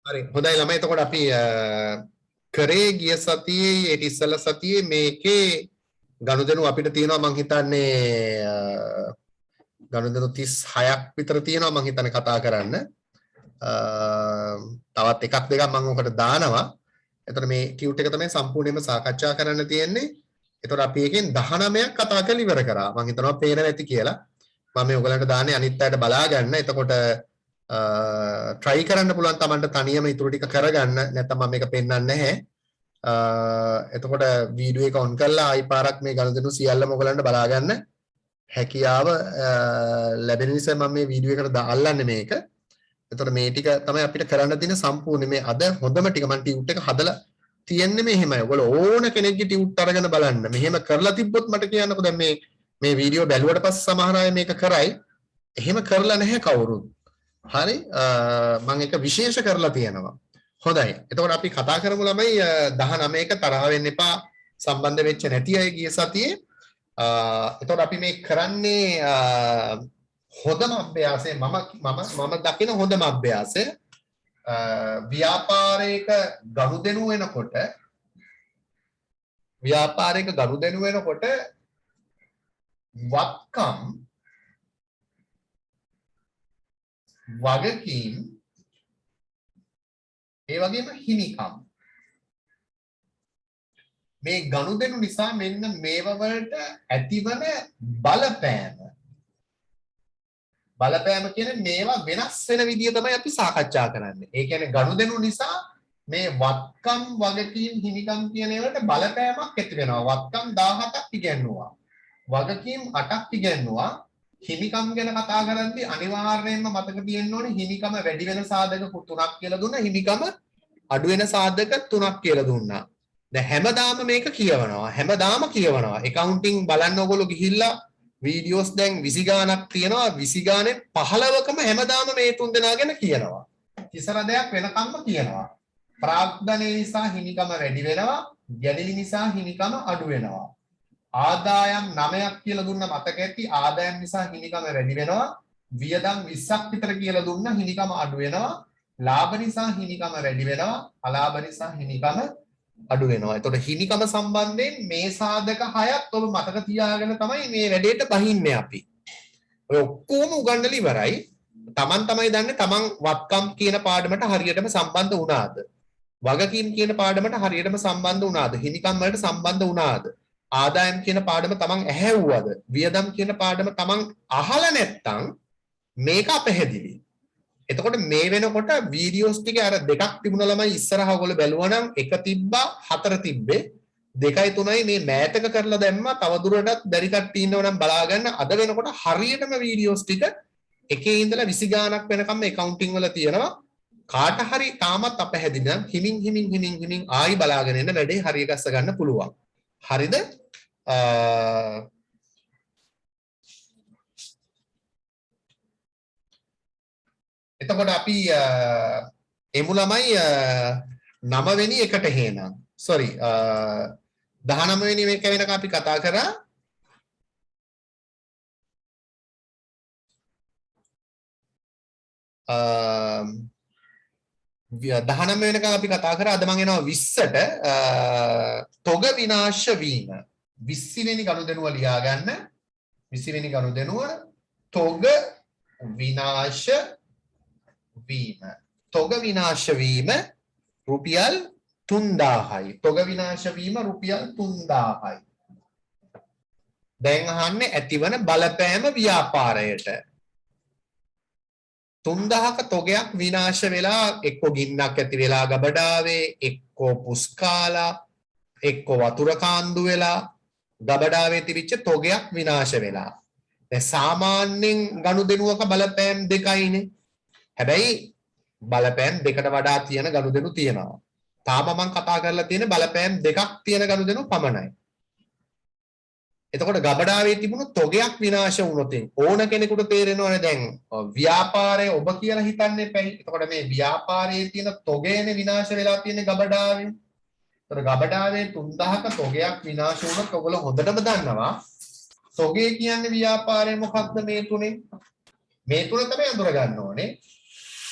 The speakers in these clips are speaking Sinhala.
හරි හොඳයි ළමයි එතකොට අපි කරේ ගිය සතියේ ඒ ඉස්සෙල්ලා සතියේ මේකේ ගනුදෙනු අපිට තියෙනවා මං හිතන්නේ ගනුදෙනු 36ක් විතර තියෙනවා මං හිතන්නේ කතා කරන්න තවත් එකක් දෙකක් මම ඔකට දානවා. එතකොට මේ ටියුට් එක තමයි සම්පූර්ණයෙන්ම සාකච්ඡා කරන්න තියෙන්නේ. එතකොට අපි එකෙන් 19ක් කතා කරලා ඉවර කරා. මම හිතනවා පේන නැති කියලා. මම මේ ඔයගලන්ට දාන්නේ අනිත් අයට බලා ගන්න. එතකොට try කරන්න පුළුවන් Tamanට තනියම ඊටු ටික කරගන්න. නැත්නම් මම මේක පෙන්වන්නේ නැහැ. එතකොට වීඩියෝ එක ඔන් කරලා ආයි පාරක් මේ ගනුදෙනු සියල්ලම ඔයගලන්ට බලා ගන්න හැකියාව ලැබෙන නිසා මම මේ වීඩියෝ එකට අල්ලන්නේ මේක. එතකොට මේ ටික තමයි අපිට කරන්න තියෙන සම්පූර්ණ මේ අද හොඳම ටික මම ටියුට් එක හදලා තියන්නේ මෙහෙමයි. ඔයගොල්ලෝ ඕන කෙනෙක්ගේ ටියුට් අරගෙන බලන්න. මෙහෙම කරලා තිබ්බොත් මට කියන්නකෝ දැන් මේ වීඩියෝ බැලුවට පස්සේ සමහර අය මේක කරයි. එහෙම කරලා නැහැ කවුරුත්. හරි මම එක විශේෂ කරලා තියෙනවා. හොඳයි. එතකොට අපි කතා කරමු ළමයි 19ක තරහ වෙන්න එපා සම්බන්ධ වෙච්ච නැති අය ගිය සතියේ. එතකොට අපි මේ කරන්නේ හොඳම අභ්‍යාසය මම දකින හොඳම අභ්‍යාසය ව්‍යාපාරයක ගනුදෙනු වෙනකොට වත්කම් වගකීම් ඒ වගේම හිමිකම් මේ ගනුදෙනු නිසා මෙන්න මේව වලට ඇතිවන බලපෑම කියන්නේ මේවා වෙනස් වෙන විදිය තමයි අපි සාකච්ඡා කරන්නේ. ඒ කියන්නේ ගනුදෙනු නිසා මේ වත්කම් වගකීම් හිමිකම් කියන ඒවාට බලපෑමක් ඇති වෙනවා. වත්කම් 17ක් ඉගෙනුවා. වගකීම් 8ක් ඉගෙනුවා. හිමිකම් ගැන කතා කරද්දී අනිවාර්යයෙන්ම මතක තියෙන්න ඕනේ හිමිකම වැඩි වෙන සාධක 3ක් කියලා දුන්නා. හිමිකම අඩු වෙන සාධක 3ක් කියලා දුන්නා. දැන් හැමදාම මේක කියවනවා. accounting බලන්න ඕගොල්ලෝ ගිහිල්ලා වීඩියෝස් දැන් 20 ගාණක් තියෙනවා 20 ගානේ 15කම හැමදාම මේ තුන් දෙනා ගැන කියනවා. කිසර දෙයක් වෙනකම්ම කියනවා. ප්‍රාග්ධනය නිසා හිමිකම වැඩි වෙනවා, ගැළලි නිසා හිමිකම අඩු වෙනවා. ආදායම් 9ක් කියලා දුන්න මතක ඇති ආදායම් නිසා හිමිකම වැඩි වෙනවා. වියදම් 20ක් විතර කියලා දුන්න හිමිකම අඩු වෙනවා. ලාභ නිසා හිමිකම වැඩි වෙනවා. අලාභ නිසා හිමිකම අඩු වෙනවා. එතකොට හිමිකම සම්බන්ධයෙන් මේ සාධක 6ත් ඔබ මතක තියාගෙන තමයි මේ වැඩේට බහින්නේ අපි. ඔය ඔක්කොම උගන්වලා ඉවරයි. Taman තමයි දන්නේ Taman වත්කම් කියන පාඩමට හරියටම සම්බන්ධ වුණාද? වගකීම් කියන පාඩමට හරියටම සම්බන්ධ වුණාද? හිමිකම් වලට සම්බන්ධ වුණාද? ආදායම් කියන පාඩම Taman ඇහැව්වද? වියදම් කියන පාඩම Taman අහලා නැත්තම් මේක අපැහැදිලි. එතකොට මේ වෙනකොට වීඩියෝස් ටික අර දෙකක් තිබුණා ළමයි ඉස්සරහ ඔයගොල්ලෝ බැලුවා නම් එක තිබ්බා හතර තිබ්බේ 2යි 3යි මේ මෑතක කරලා දැම්මා තව දුරටත් බැරි කට්ටිය ඉන්නව නම් බලා ගන්න අද වෙනකොට හරියටම වීඩියෝස් ටික එකේ ඉඳලා 20 ගාණක් වෙනකම් accounting වල තියෙනවා කාට හරි තාමත් අපැහැදිලි නම් හිමින් ආයි බලාගෙන ඉන්න වැඩේ හරිය ගස්ස ගන්න පුළුවන් හරිද එතකොට අපි එමු ළමයි 9 වෙනි එකට හේනම් sorry 19 වෙනි මේක වෙනකම් අපි කතා කරා 19 වෙනකම් අපි කතා කරා අද මම එනවා 20ට තොග විනාශ වීම 20 වෙනි ගනුදෙනුව ලියා ගන්න 20 වෙනි ගනුදෙනුව තොග විනාශ වීම රුපියල් 3000යි තොග විනාශ වීම රුපියල් 3000යි දැන් අහන්නේ ඇතිවන බලපෑම ව්‍යාපාරයට 3000ක තොගයක් විනාශ වෙලා එක්ක ගින්නක් ඇති වෙලා ගබඩාවේ එක්ක පුස්කාලා එක්ක වතුර කාන්දු වෙලා ගබඩාවේ තිබිච්ච තොගයක් විනාශ වෙලා දැන් සාමාන්‍යයෙන් ගනුදෙනුවක බලපෑම් දෙකයිනේ හැබැයි බලපෑම් දෙකට වඩා තියෙන ගනුදෙනු තියෙනවා. තාම මම කතා කරලා තියෙන බලපෑම් දෙකක් තියෙන ගනුදෙනු පමණයි. එතකොට ගබඩාවේ තිබුණු තොගයක් විනාශ වුණොත් ඕන කෙනෙකුට තේරෙනවනේ දැන් ව්‍යාපාරය ඔබ කියලා හිතන්න එපැයි. එතකොට මේ ව්‍යාපාරයේ තියෙන තොගයනේ විනාශ වෙලා තියෙන්නේ ගබඩාවේ. එතකොට ගබඩාවේ 3000ක තොගයක් විනාශ වුණොත් ඔයගොල්ලෝ හොඳටම දන්නවා තොගේ කියන්නේ ව්‍යාපාරයේ මොකක්ද මේ තුනේ? මේ තුන තමයි අඳුර ගන්න ඕනේ.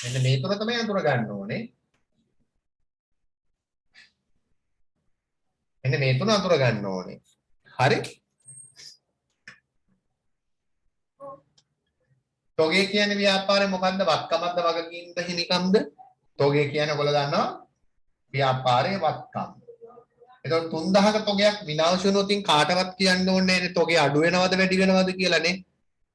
මෙන්න මේ තුන තමයි අඳුර ගන්න ඕනේ. මෙන්න මේ තුන අතුර ගන්න ඕනේ. හරි? තොගේ කියන්නේ ව්‍යාපාරේ මොකද්ද? වත්කමක්ද වගකීම්ද හිමිකම්ද? තොගේ කියන්නේ ඔයගොල්ලෝ දන්නවා ව්‍යාපාරයේ වත්කම්. එතකොට 3000ක තොගයක් විනාශ වුණොත් කාටවත් කියන්න ඕනේ නැහැ නේ තොගේ අඩු වෙනවද වැඩි වෙනවද කියලා නේ.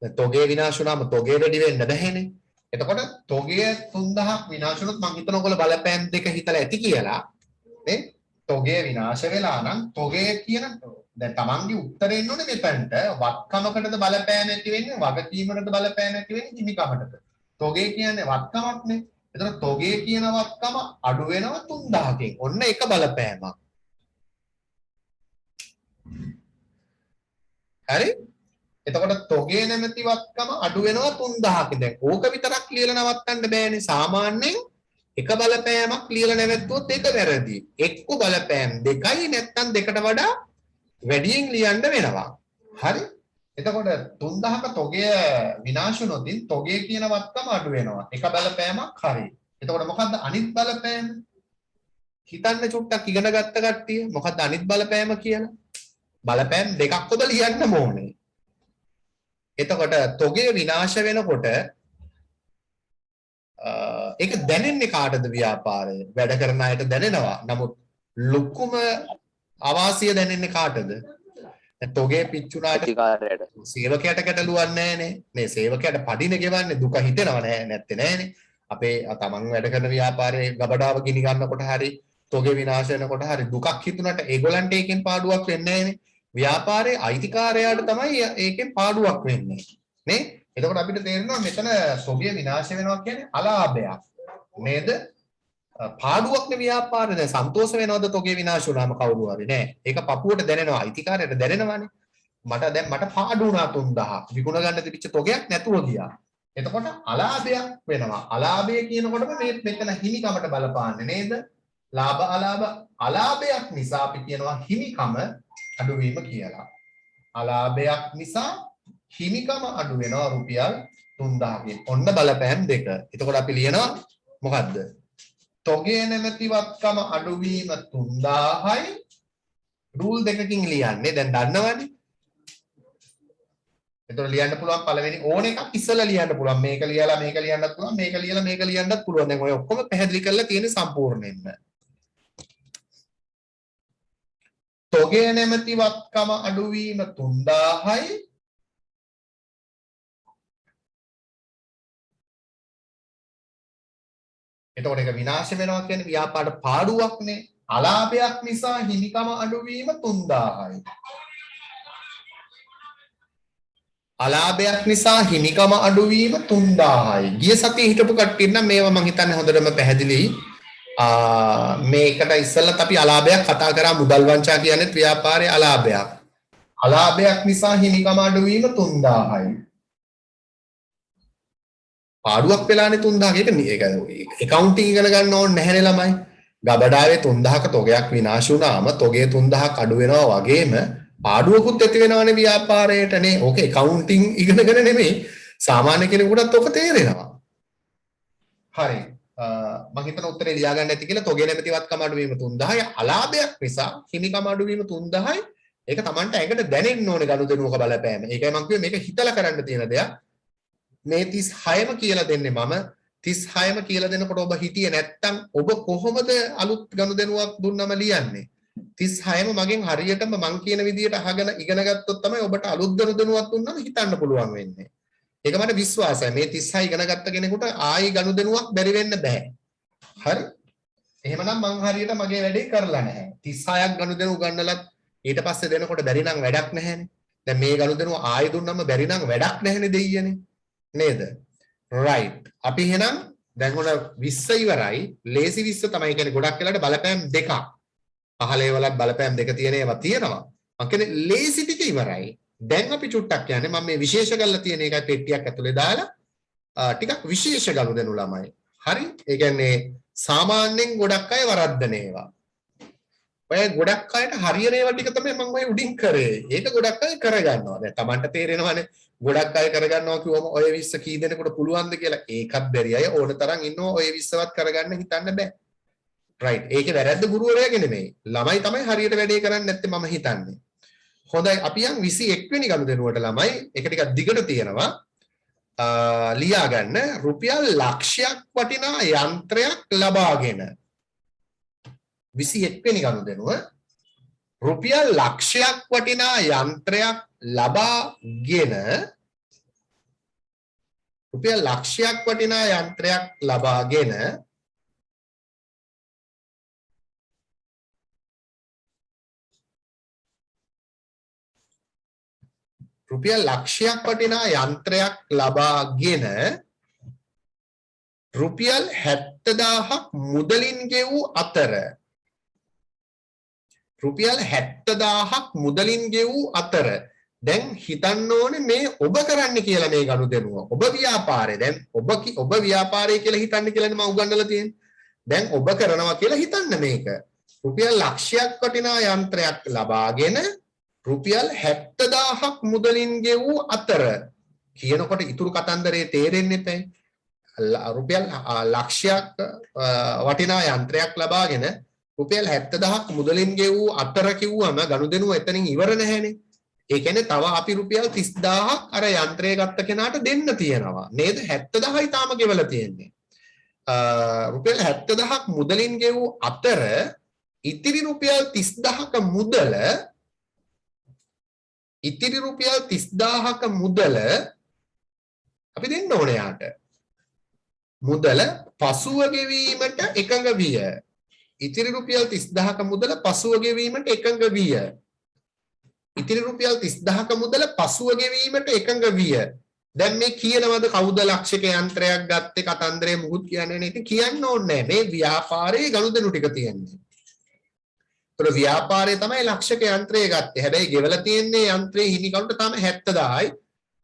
දැන් තොගේ විනාශ වුණාම තොගේ වැඩි වෙන්න බැහැනේ. එතකොට තොගේ 3000ක් විනාශ වුණොත් මම හිතන ඔයගොල්ලෝ බලපෑම් දෙක හිතලා ඇති කියලා නේ. තොගේ විනාශ වෙලා නම් තොගේ කියන දැන් තමන්ගේ උත්තරේ එන්න ඕනේ මෙතනට වත්කමකටද බලපෑම ඇති වෙන්නේ වගකීමකටද බලපෑම ඇති වෙන්නේ හිමිකමටද. තොගේ කියන්නේ වත්කමක්නේ. එතකොට තොගේ කියන වත්කම අඩු වෙනවා 3000කින්. ඔන්න එක බලපෑමක්. හරි? එතකොට තොගේ නැමැති වත්කම අඩු වෙනවා 3000කින්. දැන් ඕක විතරක් ලියලා නවත්තන්න බෑනේ. සාමාන්‍යයෙන් එක බලපෑමක් ලියලා නැවැත්තුවොත් ඒක වැරදි. එක්ක බලපෑම් දෙකයි නැත්නම් දෙකට වඩා වැඩියෙන් ලියන්න වෙනවා. හරි? එතකොට 3000ක තොගය විනාශ වුණොත් තොගේ කියන වත්කම අඩු වෙනවා. එක බලපෑමක් හරි. එතකොට මොකද්ද අනිත් බලපෑම? හිතන්න චුට්ටක් ඉගෙන ගත්ත කට්ටිය මොකද්ද අනිත් බලපෑම කියලා? බලපෑම් දෙකක් ඔබ ලියන්න ඕනේ. එතකොට තොගේ විනාශ වෙනකොට ඒක දැනෙන්නේ කාටද ව්‍යාපාරය? වැඩ කරන අයට දැනෙනවා. නමුත් ලොකුම අවාසිය දැනෙන්නේ කාටද? තොගේ පිච්චුනාට සේවකයාට ගැටලුවක් නැහැනේ. මේ සේවකයාට පඩින ගෙවන්නේ දුක හිතෙනව නෑ නැත්තේ නෑනේ. අපේ තමන් වැඩ කරන ව්‍යාපාරයේ ගබඩාව ගිනි ගන්නකොට හරි තොගේ විනාශ වෙනකොට හරි දුකක් හිතුණට ඒගොල්ලන්ට ඒකෙන් පාඩුවක් වෙන්නේ නැහැනේ. ව්‍යාපාරයේ අයිතිකාරයාට තමයි ඒකෙන් පාඩුවක් වෙන්නේ. නේ? එතකොට අපිට තේරෙනවා මෙතන තොගේ විනාශ වෙනවා කියන්නේ අලාභයක්. නේද? පාඩුවක්නේ ව්‍යාපාරේ. දැන් සන්තෝෂ වෙනවද තොගේ විනාශ වුණාම කවුරු හරි නෑ. ඒක පපුවට දැනෙනවා අයිතිකාරයට දැනෙනවානේ. මට පාඩු වුණා 3000. විකුණ ගන්න තිබිච්ච තොගයක් නැතුව ගියා. එතකොට අලාභයක් වෙනවා. අලාභය කියනකොටම මේ මෙතන හිමිකමට බලපාන්නේ නේද? ලාභ අලාභ අලාභයක් නිසා අපි කියනවා හිමිකම අඩුවීම කියලා. අලාභයක් නිසා හිමිකම අඩු වෙනවා රුපියල් 3000කින්. ඔන්න බලපෑම් දෙක. එතකොට අපි ලියනවා මොකද්ද? තොගේ නැමැති වත්කම අඩුවීම 3000යි රූල් දෙකකින් ලියන්නේ. දැන් දන්නවනේ. එතකොට ලියන්න පුළුවන් පළවෙනි ඕන එකක් ඉස්සෙල්ලා ලියන්න පුළුවන්. මේක ලියලා මේක ලියන්නත් පුළුවන්. මේක ලියලා මේක ලියන්නත් පුළුවන්. දැන් ඔය ඔක්කොම පැහැදිලි කරලා තියෙන සම්පූර්ණයෙන්ම. තොගේ නැමැති වත්කම අඩුවීම 3000යි එතකොට ඒක විනාශ වෙනවා කියන්නේ ව්‍යාපාර පාඩුවක්නේ. අලාභයක් නිසා හිමිකම අඩුවීම 3000යි. අලාභයක් නිසා හිමිකම අඩුවීම 3000යි. ගිය සතියේ හිටපු කට්ටිය නම් මේවා මම හිතන්නේ හොඳටම පැහැදිලි. මේකට ඉස්සෙල්ලත් අපි අලාභයක් කතා කරා. මුදල් වංචා කියන්නේ ව්‍යාපාරයේ අලාභයක්. අලාභයක් නිසා හිමිකම අඩුවීම 3000යි. පාඩුවක් වෙලානේ 3000 ඒක එකවුන්ටිං ඉගෙන ගන්න ඕනේ නැහැනේ ළමයි. ගබඩාවේ 3000ක තොගයක් විනාශ වුණාම තොගේ 3000ක් අඩු වෙනවා වගේම පාඩුවකුත් ඇති වෙනවනේ ව්‍යාපාරයටනේ. ඕක එකවුන්ටිං ඉගෙනගෙන නෙමෙයි සාමාන්‍ය කෙනෙකුටත් ඔක තේරෙනවා. හරි. මම හිතන උත්තරේ ලියා ගන්න ඇති කියලා තොගේ නැමැති වත්කම අඩුවීම 3000යි අලාභයක් නිසා හිමිකම අඩුවීම 3000යි. ඒක Tamanට ඇඟට දැනෙන්න ඕනේ ගනුදෙනුවක බලපෑම. ඒකයි මම කිව්වේ මේක හිතලා කරන්න තියෙන දෙයක්. මේ 36ම කියලා දෙන්නේ මම 36ම කියලා දෙනකොට ඔබ හිතියේ නැත්තම් ඔබ කොහොමද අලුත් ගනුදෙනුවක් දුන්නම ලියන්නේ 36ම මගෙන් හරියටම මං කියන විදියට අහගෙන ඉගෙන ගත්තොත් තමයි ඔබට අලුත් ගනුදෙනුවක් දුන්නම හිතන්න පුළුවන් වෙන්නේ. ඒක මට විශ්වාසයි. මේ 36 ඉගෙන ගත්ත කෙනෙකුට ආයි ගනුදෙනුවක් බැරි වෙන්න බෑ. හරි? එහෙමනම් මං හරියට මගේ වැඩේ කරලා නැහැ. 36ක් ගනුදෙනුව ගන්නලත් ඊට පස්සේ දෙනකොට බැරි නම් වැඩක් නැහැනේ. දැන් මේ ගනුදෙනුව ආයි දුන්නම බැරි නම් වැඩක් නැහැනේ දෙයියනේ. නේද? right. අපි එහෙනම් දැන් උන 20 ඉවරයි. ලේසි 20 තමයි කියන්නේ ගොඩක් වෙලාට බලපෑම් දෙකක්. පහලේ වලත් බලපෑම් දෙක තියෙන ඒවා තියෙනවා. මම කියන්නේ ලේසි ටික ඉවරයි. දැන් අපි චුට්ටක් කියන්නේ මම මේ විශේෂ කරලා තියෙන එකයි පෙට්ටියක් ඇතුලේ දාලා ටිකක් විශේෂ ගනුදෙනු ළමයි. හරි? ඒ කියන්නේ සාමාන්‍යයෙන් ගොඩක් අය වරද්දන ඒවා. ඔය ගොඩක් අයට හරියන ඒවා ටික තමයි මම ඔය උඩින් කරේ. ඒක ගොඩක් අය කරගන්නවා. දැන් Tamanට තේරෙනවානේ ගොඩක් අය කරගන්නවා කිව්වම ඔය 20 කී දෙනෙකුට පුළුවන්ද කියලා. ඒකත් බැරි අය ඕන තරම් ඉන්නවා ඔය 20වත් කරගන්න හිතන්න බෑ. right ඒකේ වැරද්ද ගුරුවරයාගේ නෙමෙයි ළමයි තමයි හරියට වැඩේ කරන්නේ නැත්තේ මම හිතන්නේ හොඳයි අපි යන් 21 වෙනි ගනුදෙනුවට ළමයි ඒක ටිකක් දිගට තියෙනවා ලියා ගන්න රුපියල් ලක්ෂයක් වටිනා යන්ත්‍රයක් ලබාගෙන 21 වෙනි ගනුදෙනුව රුපියල් ලක්ෂයක් වටිනා යන්ත්‍රයක් ලබාගෙන රුපියල් ලක්ෂයක් වටිනා යන්ත්‍රයක් ලබාගෙන රුපියල් ලක්ෂයක් වටිනා යන්ත්‍රයක් ලබාගෙන රුපියල් 70000ක් මුදලින් ගෙවූ අතර රුපියල් 70000ක් මුදලින් ගෙවූ අතර දැන් හිතන්න ඕනේ මේ ඔබ කරන්නේ කියලා මේ ගනුදෙනුව ඔබ ව්‍යාපාරේ දැන් ඔබ ව්‍යාපාරය කියලා හිතන්නේ කියලානේ මම උගන්වලා තියෙන්නේ දැන් ඔබ කරනවා කියලා හිතන්න මේක රුපියල් ලක්ෂයක් වටිනා යන්ත්‍රයක් ලබාගෙන රුපියල් 70000ක් මුදලින් ගෙවූ අතර කියනකොට ඉතුරු කතන්දරේ තේරෙන්නේ නැතේ රුපියල් ලක්ෂයක් වටිනා යන්ත්‍රයක් ලබාගෙන රුපියල් 70000ක් මුදලින් ගෙවූ අතර කිව්වම ගනුදෙනුව එතනින් ඉවර නැහැනේ ඒ කියන්නේ තව අපි රුපියල් 30000ක් අර යන්ත්‍රය ගත්ත කෙනාට දෙන්න තියෙනවා නේද 70000යි තාම ගෙවලා තියෙන්නේ රුපියල් 70000ක් මුදලින් ගෙවූ අතර ඉතිරි රුපියල් 30000ක මුදල ඉතිරි රුපියල් 30000ක මුදල අපි දෙන්න ඕනේ යාට මුදල පසුව ගෙවීමට එකඟ විය ඉතිරි රුපියල් 30000ක මුදල පසුව ගෙවීමට එකඟ විය ඉතිරි රුපියල් 30000ක මුදල පසුව ගෙවීමට එකඟ විය දැන් මේ කියනවද කවුද ලක්ෂක යන්ත්‍රයක් ගත්තේ කතන්දරේ මුකුත් කියන්නේ නැහැ ඉතින් කියන්න ඕනේ මේ ව්‍යාපාරයේ ගනුදෙනු ටික තියෙන්නේ ඒතර ව්‍යාපාරයේ තමයි ලක්ෂක යන්ත්‍රය ගත්තේ හැබැයි ගෙවලා තියෙන්නේ යන්ත්‍රයේ හිමිකරුට තම 70000යි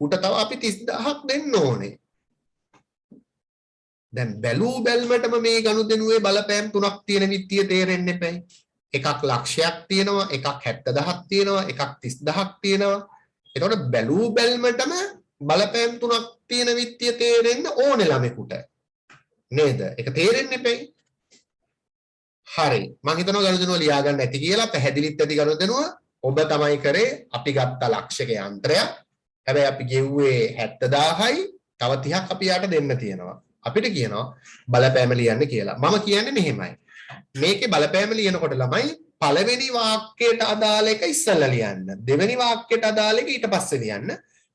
උට තව අපි 30000ක් දෙන්න ඕනේ දැන් බැලූ බැල්මටම මේ ගනුදෙනුවේ බලපෑම් තුනක් තියෙන විත්තිය තේරෙන්නේ නැපැයි එකක් ලක්ෂයක් තියෙනවා එකක් 70000ක් තියෙනවා එකක් 30000ක් තියෙනවා එතකොට බැලූ බැල්මටම බලපෑම් තුනක් තියෙන විත්තිය තේරෙන්න ඕනේ ළමෙකුට නේද ඒක තේරෙන්නේ නැපැයි හරි මම හිතනවා ගනුදෙනුව ලියා ගන්න ඇති කියලා පැහැදිලිත් ඇති ගනුදෙනුව ඔබ තමයි කරේ අපි ගත්ත ලක්ෂක යන්ත්‍රයක් හැබැයි අපි ගෙව්වේ 70000යි තව 30ක් අපි යාට දෙන්න තියෙනවා අපිට කියනවා බලපෑම ලියන්න කියලා මම කියන්නේ මෙහෙමයි මේකේ බලපෑම ලියනකොට ළමයි පළවෙනි වාක්‍යයට අදාළ එක ඉස්සෙල්ලා ලියන්න දෙවෙනි වාක්‍යයට අදාළ එක ඊට පස්සේ ලියන්න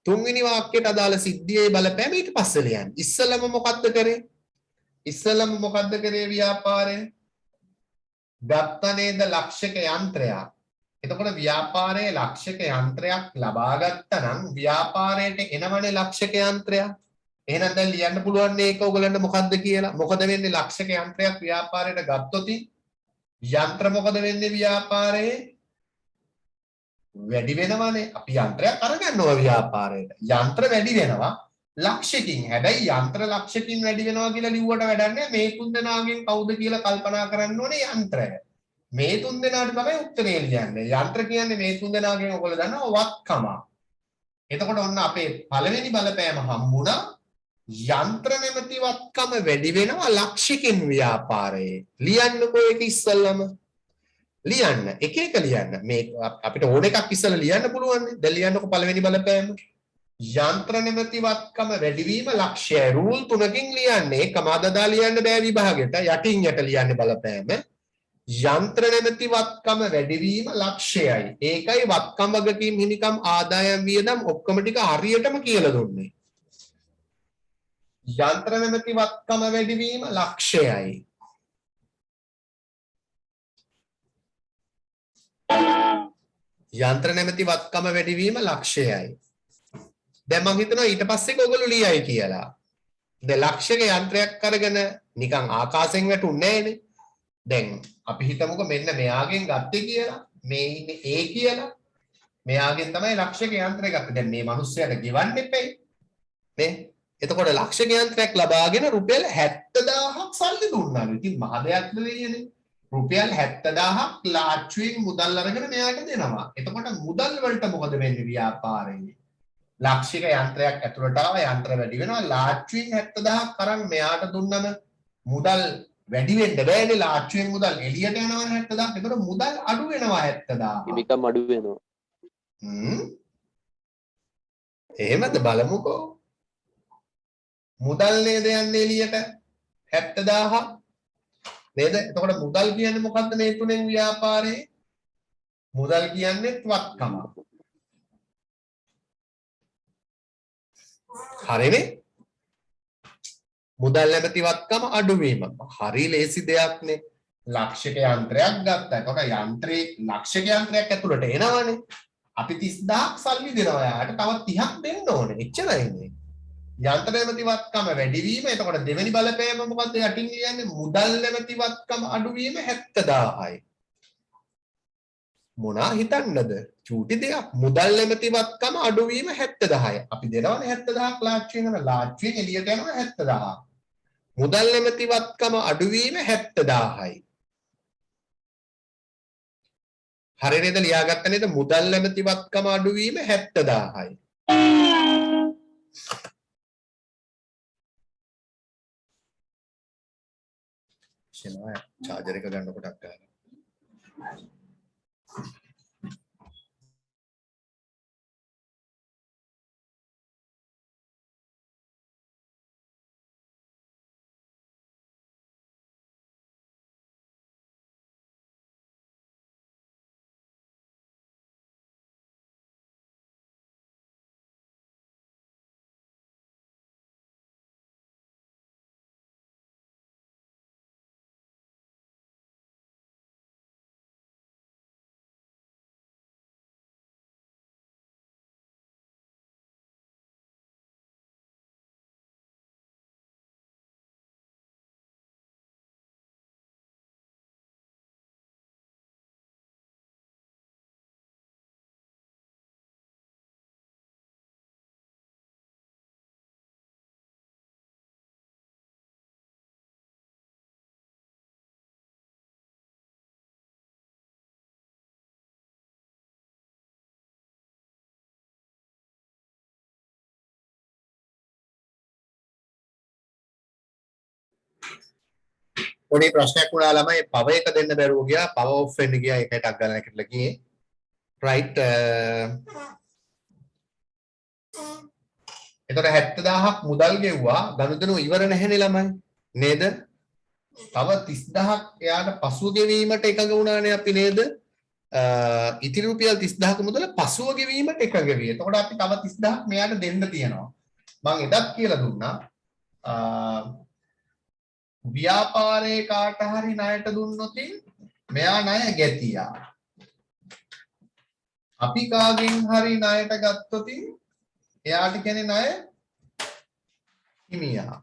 තුන්වෙනි වාක්‍යයට අදාළ සිද්ධියේ බලපෑම ඊට පස්සේ ලියන්න ඉස්සෙල්ලාම මොකද්ද කරේ ව්‍යාපාරය ගත්ත නේද ලක්ෂක යන්ත්‍රයක් එතකොට ව්‍යාපාරයේ ලක්ෂක යන්ත්‍රයක් ලබා ගත්තා නම් ව්‍යාපාරයට එනවනේ ලක්ෂක යන්ත්‍රයක් එහෙනම් දැන් ලියන්න පුළුවන් මේක ඔයගලන්ට මොකද්ද කියලා මොකද වෙන්නේ ලක්ෂක යන්ත්‍රයක් ව්‍යාපාරයට ගත්තොත් යන්ත්‍ර මොකද වෙන්නේ ව්‍යාපාරයේ වැඩි වෙනවනේ අපි යන්ත්‍රයක් අරගන්නවා ව්‍යාපාරයට යන්ත්‍ර වැඩි වෙනවා ලක්ෂකින් හැබැයි යන්ත්‍ර ලක්ෂකින් වැඩි වෙනවා කියලා ලිව්වට වැඩක් නැහැ මේ තුන් දෙනාගෙන් කවුද කියලා කල්පනා කරන්න ඕනේ යන්ත්‍රය මේ තුන් දෙනාට තමයි උත්තරේ ලියන්නේ යන්ත්‍ර කියන්නේ මේ තුන් දෙනාගෙන් ඔයගොල්ලෝ දන්නවා වත්කම එතකොට ඔන්න අපේ පළවෙනි බලපෑම හම්බුණා යන්ත්‍ර නැමැති වත්කම වැඩි වෙනවා ලක්ෂකින් ව්‍යාපාරයේ ලියන්නකෝ ඒක ඉස්සල්ලාම ලියන්න එක එක ලියන්න මේ අපිට ඕන එකක් ඉස්සලා ලියන්න පුළුවන් නේ දැන් ලියන්නකෝ පළවෙනි බලපෑම යන්ත්‍ර නැමැති වත්කම වැඩිවීම ලක්ෂ්‍යයි රූල් තුනකින් ලියන්නේ කමාදදා ලියන්න බෑ විභාගෙට යටින් යට ලියන්නේ බලපෑම යන්ත්‍ර නැමැති වත්කම වැඩිවීම ලක්ෂ්‍යයි ඒකයි වත්කම් වගකීම් හිමිකම් ආදායම් වියදම් ඔක්කොම ටික හරියටම කියලා දුන්නේ යන්ත්‍ර නැමැති වත්කම වැඩිවීම ලක්ෂ්‍යයි යන්ත්‍ර නැමැති වත්කම වැඩිවීම ලක්ෂ්‍යයි දැන් මම හිතනවා ඊට පස්සේ ඔයගොල්ලෝ ලියයි කියලා. දැන් ලක්ෂක යන්ත්‍රයක් අරගෙන නිකන් ආකාශයෙන් වැටුන්නේ නැහනේ. දැන් අපි හිතමුකෝ මෙන්න මෙයාගෙන් ගත්තේ කියලා. මේ ඉන්නේ A කියලා. මෙයාගෙන් තමයි ලක්ෂක යන්ත්‍රය ගත්තේ. දැන් මේ මිනිස්සයාට ගෙවන්න එපැයි. නේ? එතකොට ලක්ෂක යන්ත්‍රයක් ලබාගෙන රුපියල් 70000ක් සල්ලි දුන්නාලු. ඉතින් මහ දෙයක් නෙවෙයිනේ. රුපියල් 70000ක් ලාච්චුවෙන් මුදල් අරගෙන මෙයාට දෙනවා. එතකොට මුදල් වලට මොකද වෙන්නේ ව්‍යාපාරයේ? ලක්ෂික යන්ත්‍රයක් ඇතුළට ආව යන්ත්‍ර වැඩි වෙනවා ලාච්චුවෙන් 70000ක් අරන් මෙයාට දුන්නම මුදල් වැඩි වෙන්න බෑනේ ලාච්චුවෙන් මුදල් එළියට යනවා 70000. ඒකට මුදල් අඩු වෙනවා 70000. හිමිකම් අඩු වෙනවා. එහෙමද බලමුකෝ. මුදල් නේද යන්නේ එළියට 70000. නේද? එතකොට මුදල් කියන්නේ මොකද්ද මේ තුනෙන් ව්‍යාපාරේ? මුදල් කියන්නේ වත්කම. හරිනේ? මුදල් නැමැති වත්කම අඩුවීම. හරි ලේසි දෙයක් නේ. ලක්ෂක යන්ත්‍රයක් ගත්තා. එතකොට යන්ත්‍රේ ලක්ෂක යන්ත්‍රයක් ඇතුළට එනවනේ. අපි 30000ක් සල්ලි දෙනවා යාට. තව 30ක් දෙන්න ඕනේ. එච්චරයි නේ. යන්ත්‍ර නැමැති වත්කම වැඩි වීම. එතකොට දෙවෙනි බලපෑම මොකද්ද යටින් කියන්නේ? මුදල් නැමැති වත්කම අඩු වීම 70000යි. මොනා හිතන්නද? චූටි දෙයක්. මුදල් නැමැති වත්කම අඩු වීම 70000යි. අපි දෙනවනේ 70000ක් ලාච්චුවෙන් යන ලාච්චුවෙන් එළියට යනවා 70000ක්. මුදල් නැමැති වත්කම අඩු වීම 70000යි. හරි නේද? ලියාගත්ත නේද? මුදල් නැමැති වත්කම අඩු වීම 70000යි. ෂෙනවා චාර්ජර් එක ගන්න කොටක් ගන්න. පොඩි ප්‍රශ්නයක් වුණා ළමයි පව එක දෙන්න බැරුව ගියා පව ඔෆ් වෙන්න ගියා ඒකට අක් ගන්න කියලා ගියේ රයිට් එතකොට 70000ක් මුදල් ගෙව්වා ගනුදෙනු ඉවර නැහැනේ ළමයි නේද තව 30000ක් එයාට පසුව ගෙවීමට එකඟ වුණානේ අපි නේද ඉතිරි රුපියල් 30000ක මුදල පසුව ගෙවීමට එකඟ වෙයි එතකොට අපි තව 30000ක් මෙයාට දෙන්න තියෙනවා මම එදත් කියලා දුන්නා ව්‍යාපාරේ කාට හරි ණයට දුන්නොත් මෙයා ණය ගැතියා. අපි කාගෙන් හරි ණයට ගත්තොත් එයාට කියන්නේ ණය හිමියා.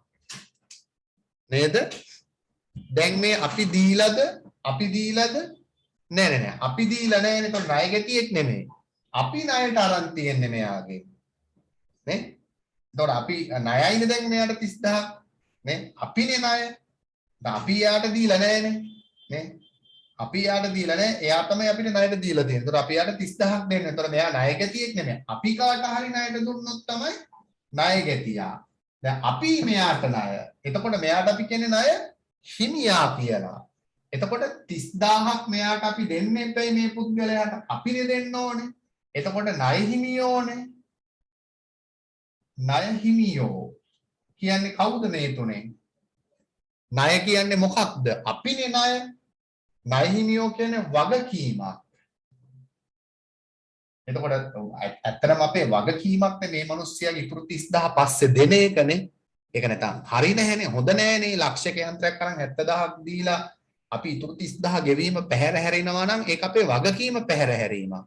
නේද? දැන් මේ අපි දීලාද නෑ අපි දීලා නෑනේ તો ණය ගැතියෙක් නෙමෙයි. අපි ණයට අරන් තියන්නේ මෙයාගේ. නේ? එතකොට අපි ණයයිනේ දැන් මෙයාට 30000ක් නේ? අපිනේ ණය අපි යාට දීලා නැහැනේ නේ අපි යාට දීලා නැහැ එයා තමයි අපිට ණයට දීලා තියෙන්නේ. ඒතර අපි යාට 30000ක් දෙන්න. ඒතර මෙයා ණය ගැතියෙක් නෙමෙයි. අපි කාට හරි ණයට දුන්නොත් තමයි ණය ගැතියා. දැන් අපි මෙයාට ණය. එතකොට මෙයාට අපි කියන්නේ ණය හිමියා කියලා. එතකොට 30000ක් මෙයාට අපි දෙන්න එපයි මේ පුද්ගලයාට. අපිනේ දෙන්න ඕනේ. එතකොට ණය හිමියෝනේ. ණය හිමියෝ කියන්නේ කවුද මේ තුනේ? ණය කියන්නේ මොකක්ද? අපිනේ ණය. ණය හිමියෝ කියන්නේ වගකීමක්. එතකොට ඇත්තටම අපේ වගකීමක් මේ මිනිස්සයාගේ ඉතුරු 30000 පස්සේ දෙන එකනේ. ඒක නැතනම් හරි නැහැනේ. හොඳ නැහැනේ. ලක්ෂක යන්ත්‍රයක් අරන් 70000ක් දීලා අපි ඉතුරු 30000 ගෙවීම පැහැර හැරෙනවා නම් ඒක අපේ වගකීම පැහැර හැරීමක්.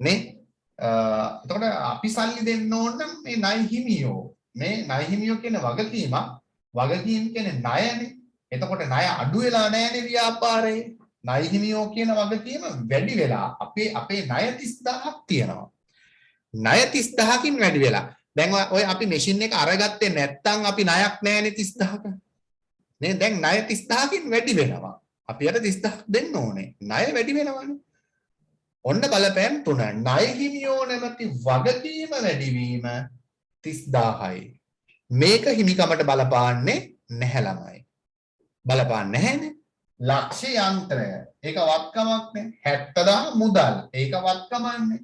නේ? එතකොට අපි සල්ලි දෙන්න ඕන නම් මේ ණය හිමියෝ. මේ ණය හිමියෝ කියන වගකීමක්. වගකීම් කියන්නේ ණයනේ. එතකොට ණය අඩු වෙලා නැහැනේ ව්‍යාපාරේ. ණය හිමියෝ කියන වගකීම වැඩි වෙලා අපේ ණය 30000ක් තියෙනවා. ණය 30000කින් වැඩි වෙලා. දැන් ඔය අපි මැෂින් එක අරගත්තේ නැත්නම් අපි ණයක් නැහැනේ 30000ක. නේ දැන් ණය 30000කින් වැඩි වෙනවා. අපි අර 30000ක් දෙන්න ඕනේ. ණය වැඩි වෙනවානේ. ඔන්න බලපෑම් තුන. ණය හිමියෝ නැමැති වගකීම වැඩිවීම 30000යි. මේක හිමිකමට බලපාන්නේ නැහැ ළමයි. බලපාන්නේ නැහැනේ. ලක්ෂ යන්ත්‍රය ඒක වත්කමක්නේ. 70000 මුදල් ඒක වත්කමන්නේ.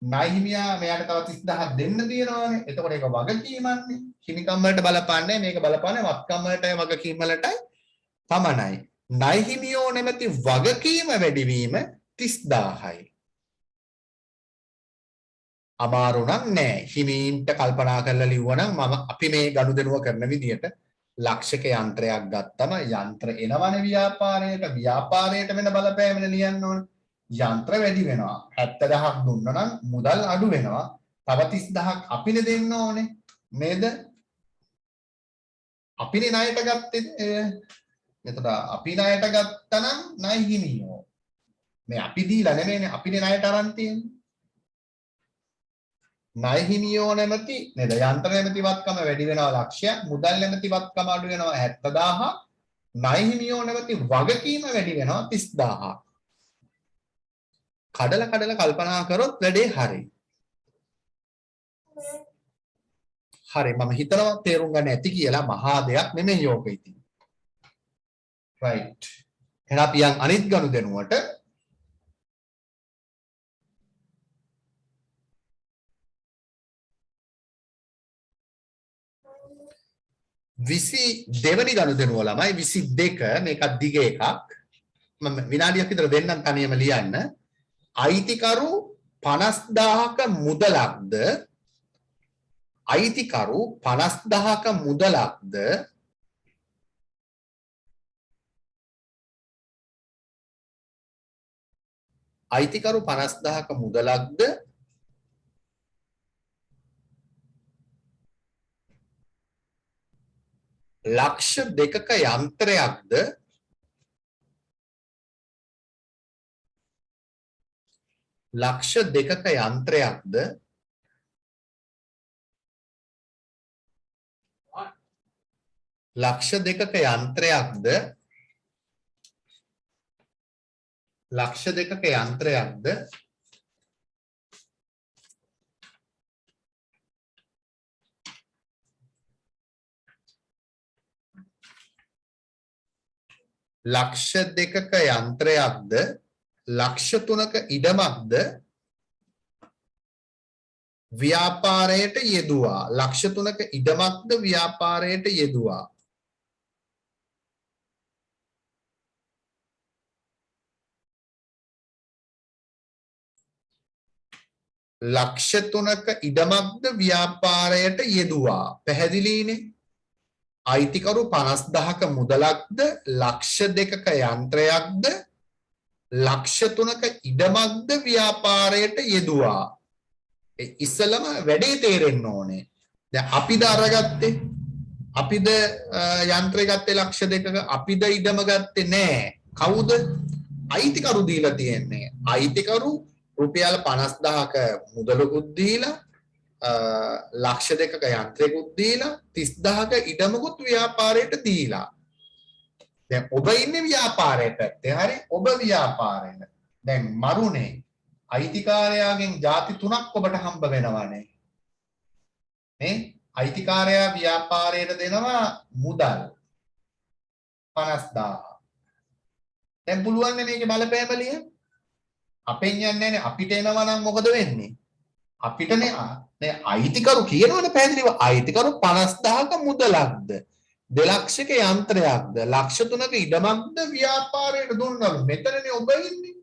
ණය හිමියා මෙයාට තව 30000ක් දෙන්න තියෙනවානේ. එතකොට ඒක වගකීමන්නේ. හිමිකම් වලට බලපාන්නේ මේක බලපාන්නේ වත්කම් වලටයි වගකීම් වලටයි පමණයි. ණය හිමියෝ නැමැති වගකීම වැඩිවීම 30000යි. අමාරු නම් නෑ. හිමීන්ට කල්පනා කරලා ලිව්වනම් මම අපි මේ ගනුදෙනුව කරන විදියට ලක්ෂක යන්ත්‍රයක් ගත්තම යන්ත්‍ර එනවනේ ව්‍යාපාරයට වෙන බලපෑමන ලියන්න ඕනේ. යන්ත්‍ර වැඩි වෙනවා. 70000ක් දුන්නා නම් මුදල් අඩු වෙනවා. තව 30000ක් අපිනේ දෙන්න ඕනේ. නේද? අපිනේ ණයට ගත්තේ. එතකොට අපි ණයට ගත්තනම් ණය හිමියෝ. මේ අපි දීලා නෙමෙයිනේ අපිනේ ණයට අරන් තියෙන්නේ. ණය හිමියෝ නැමැති නේද යන්ත්‍ර නැමැති වත්කම වැඩි වෙනවා ලක්ෂයක් මුදල් නැමැති වත්කම අඩු වෙනවා 70000 ණය හිමියෝ නැමැති වගකීම වැඩි වෙනවා 30000 කඩලා කල්පනා කරොත් වැඩේ හරි මම හිතනවා තේරුම් ගන්න ඇති කියලා මහා දෙයක් නෙමෙයි යෝග ඉතින් right එහෙනම් අපි යන් අනිත් ගනුදෙනුවට විසි දෙවනි ගනුදෙනුව ළමයි 22 මේකත් දිග එකක් මම විනාඩියක් විතර දෙන්නම් තනියම ලියන්න අයිතිකරු 50000ක මුදලක්ද අයිතිකරු 50000ක මුදලක්ද අයිතිකරු 50000ක මුදලක්ද ලක්ෂ දෙකක යන්ත්‍රයක්ද ලක්ෂ දෙකක යන්ත්‍රයක්ද ලක්ෂ දෙකක යන්ත්‍රයක්ද ලක්ෂ දෙකක යන්ත්‍රයක්ද ලක්ෂ දෙකක යන්ත්‍රයක්ද ලක්ෂ 3ක ඉඩමක්ද ව්‍යාපාරයට යෙදුවා ලක්ෂ 3ක ඉඩමක්ද ව්‍යාපාරයට යෙදුවා ලක්ෂ 3ක ඉඩමක්ද ව්‍යාපාරයට යෙදුවා පැහැදිලිනේ අයිතිකරු 50000ක මුදලක්ද ලක්ෂ දෙකක යන්ත්‍රයක්ද ලක්ෂ 3ක ඉඩමක්ද ව්‍යාපාරයට යෙදුවා ඉස්සලම වැඩේ තේරෙන්න ඕනේ දැන් අපිද අරගත්තේ අපිද යන්ත්‍රය ගත්තේ ලක්ෂ දෙකක අපිද ඉඩම ගත්තේ නෑ කවුද අයිතිකරු දීලා තියෙන්නේ අයිතිකරු රුපියල් 50000ක මුදලකුත් දීලා ලක්ෂ දෙකක යන්ත්‍රයකුත් දීලා 30000ක ඉඩමකුත් ව්‍යාපාරයට දීලා දැන් ඔබ ඉන්නේ ව්‍යාපාරයේ පැත්තේ හරි ඔබ ව්‍යාපාරෙට දැන් මරුනේ අයිතිකාරයාගෙන් ಜಾති තුනක් ඔබට හම්බ වෙනවානේ නේ අයිතිකාරයා ව්‍යාපාරයට දෙනවා මුදල් 50000 දැන් පුළුවන් නේ මේකේ බලපෑම ලියන්න අපෙන් යන්නේ නැහැ අපිට එනවා නම් මොකද වෙන්නේ අපිටනේ නේ අයිතිකරු කියනවනේ පැහැදිලිව අයිතිකරු 50000ක මුදලක්ද 2 ලක්ෂක යන්ත්‍රයක්ද ලක්ෂ 3ක ඉඩමක්ද ව්‍යාපාරයට දුන්නලු මෙතනනේ ඔබ ඉන්නේ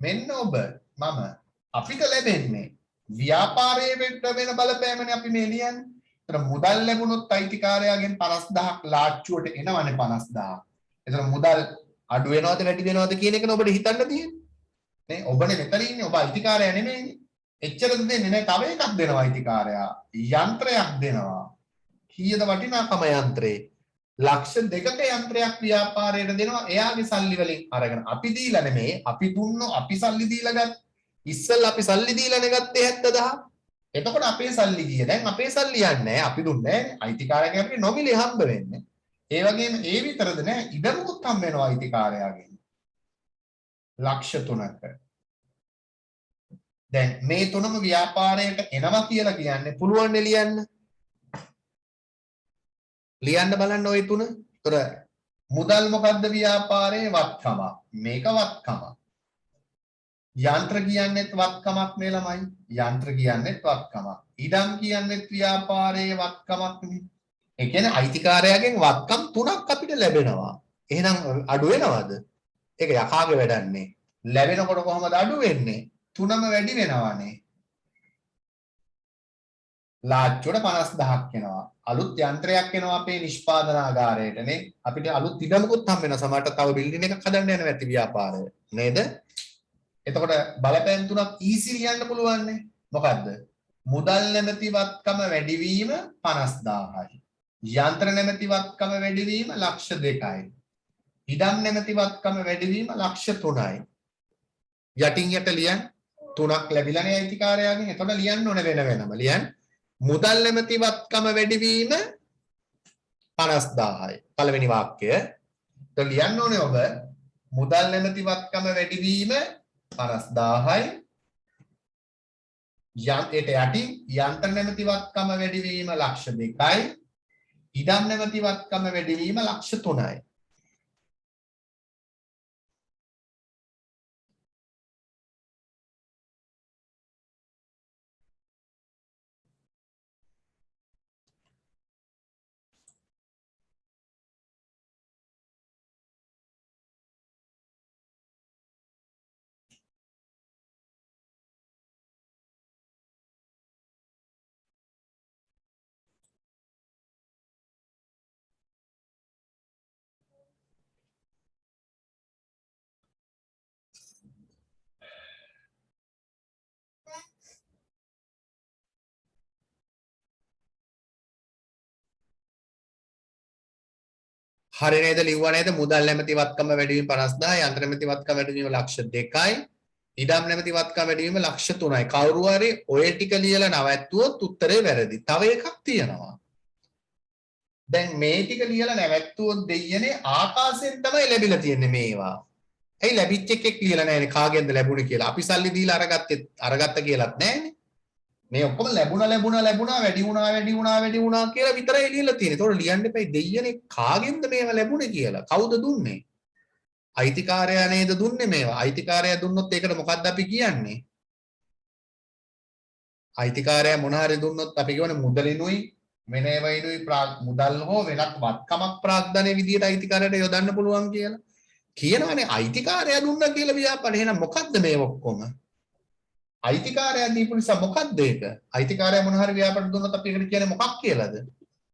මෙන්න ඔබ මම අපිට ලැබෙන්නේ ව්‍යාපාරයේ වෙන්න වෙන බලපෑමනේ අපි මේ ලියන්නේ. ඒතර මුදල් ලැබුණොත් අයිතිකාරයාගෙන් 50000ක් ලාච්චුවට එනවනේ 50000. ඒතර මුදල් අඩු වෙනවද වැඩි වෙනවද කියන එකනේ ඔබට හිතන්න තියෙන්නේ. නේ ඔබනේ මෙතන ඉන්නේ ඔබ අයිතිකාරයා නෙමෙයිනේ. එච්චරද දෙන්නේ නැහැ තව එකක් දෙනවා අයිතිකාරයා. යන්ත්‍රයක් දෙනවා. කීයද වටිනාකම යන්ත්‍රේ? ලක්ෂ දෙකක යන්ත්‍රයක් ව්‍යාපාරයට දෙනවා එයාගේ සල්ලි වලින් අරගෙන අපි දීලා නෙමෙයි අපි දුන්නෝ අපි සල්ලි දීලා ගත්ත ඉස්සෙල්ලා අපි සල්ලි දීලානේ ගත්තේ 70000 එතකොට අපේ සල්ලි ගියේ දැන් අපේ සල්ලි යන්නේ නැහැ අපි දුන්නේ නැහැ අයිතිකාරයාගෙන් අපිට නොමිලේ හම්බ වෙන්නේ ඒ වගේම ඒ විතරද නැහැ ඉඩමකුත් හම්බ වෙනවා අයිතිකාරයාගෙන් ලක්ෂ 3ක දැන් මේ තුනම ව්‍යාපාරයට එනවා කියලා කියන්නේ පුළුවන් නේ ලියන්න බලන්න ওই තුන. ඒතර මුදල් මොකද්ද ව්‍යාපාරයේ වත්කම. මේක වත්කම. යන්ත්‍ර කියන්නේත් වත්කමක් නේ ළමයි. යන්ත්‍ර කියන්නේත් වත්කමක්. ඉඩම් කියන්නේත් ව්‍යාපාරයේ වත්කමක් නේ. ඒ කියන්නේ අයිතිකාරයාගෙන් වත්කම් තුනක් අපිට ලැබෙනවා. එහෙනම් අඩු වෙනවද? ඒක යකාගේ වැඩන්නේ. ලැබෙනකොට කොහොමද අඩු වෙන්නේ? තුනම වැඩි වෙනවානේ. ලාච්චුවට 50000ක් එනවා. අලුත් යන්ත්‍රයක් එනවා අපේ නිෂ්පාදනාගාරයටනේ. අපිට අලුත් ඉඩමකුත් හම් වෙනවා. සමහරට තව බිල්ඩින් එකක් හදන්න යනවා ඇති ව්‍යාපාරය. නේද? එතකොට බලපෑම් තුනක් ඊසි ලියන්න පුළුවන් නේ. මොකද්ද? මුදල් නැමැති වත්කම වැඩිවීම 50000යි. යන්ත්‍ර නැමැති වත්කම වැඩිවීම ලක්ෂ 2යි. ඉඩම් නැමැති වත්කම වැඩිවීම ලක්ෂ 3යි. යටින් යට ලියන්න තුනක් ලැබිලානේ අයිතිකාරයාගෙන්. එතකොට ලියන්න ඕනේ වෙන වෙනම. ලියන්න මුදල් නැමැති වත්කම වැඩිවීම 50000යි. පළවෙනි වාක්‍යය. එතකොට ලියන්න ඕනේ ඔබ මුදල් නැමැති වත්කම වැඩිවීම 50000යි. යන්ත්‍රයට යටින් යන්ත්‍ර නැමැති වත්කම වැඩිවීම ලක්ෂ 2යි. ඉඩම් නැමැති වත්කම වැඩිවීම ලක්ෂ 3යි. හරි නේද ලිව්වා නේද මුදල් නැමැති වත්කම වැඩිවීම 50000 යන්ත්‍ර නැමැති වත්කම වැඩිවීම ලක්ෂ 2යි ඉඩම් නැමැති වත්කම වැඩිවීම ලක්ෂ 3යි කවුරු හරි ඔය ටික ලියලා නැවැත්තුවොත් උත්තරේ වැරදි. තව එකක් තියෙනවා. දැන් මේ ටික ලියලා නැවැත්තුවොත් දෙයියනේ ආකාශයෙන් තමයි ලැබිලා තියෙන්නේ මේවා. ඇයි ලැබිච්ච එකෙක් ලියලා නැහැනේ කාගෙන්ද ලැබුණේ කියලා. අපි සල්ලි දීලා අරගත්ත කියලාත් නැහැනේ. මේ ඔක්කොම ලැබුණා වැඩි වුණා කියලා විතරයි ලියලා තියෙන්නේ. ඒතකොට ලියන්න එපයි දෙයියනේ කාගෙන්ද මේවා ලැබුණේ කියලා. කවුද දුන්නේ? අයිතිකාරයා නේද දුන්නේ මේවා. අයිතිකාරයා දුන්නොත් ඒකට මොකද්ද අපි කියන්නේ? අයිතිකාරයා මොන හරි දුන්නොත් අපි කියවනේ මුදලිනුයි වෙන ඒවායිනුයි මුදල් හෝ වෙනත් වත්කමක් ප්‍රාග්ධනයේ විදියට අයිතිකාරයට යොදන්න පුළුවන් කියලා. කියනවනේ අයිතිකාරයා දුන්නා කියලා ව්‍යාපාරේ. එහෙනම් මොකද්ද මේ ඔක්කොම? අයිතිකාරයා දීපු නිසා මොකක්ද ඒක? අයිතිකාරයා මොන හරි ව්‍යාපාර දුන්නොත් අපි ඒකට කියන්නේ මොකක් කියලාද?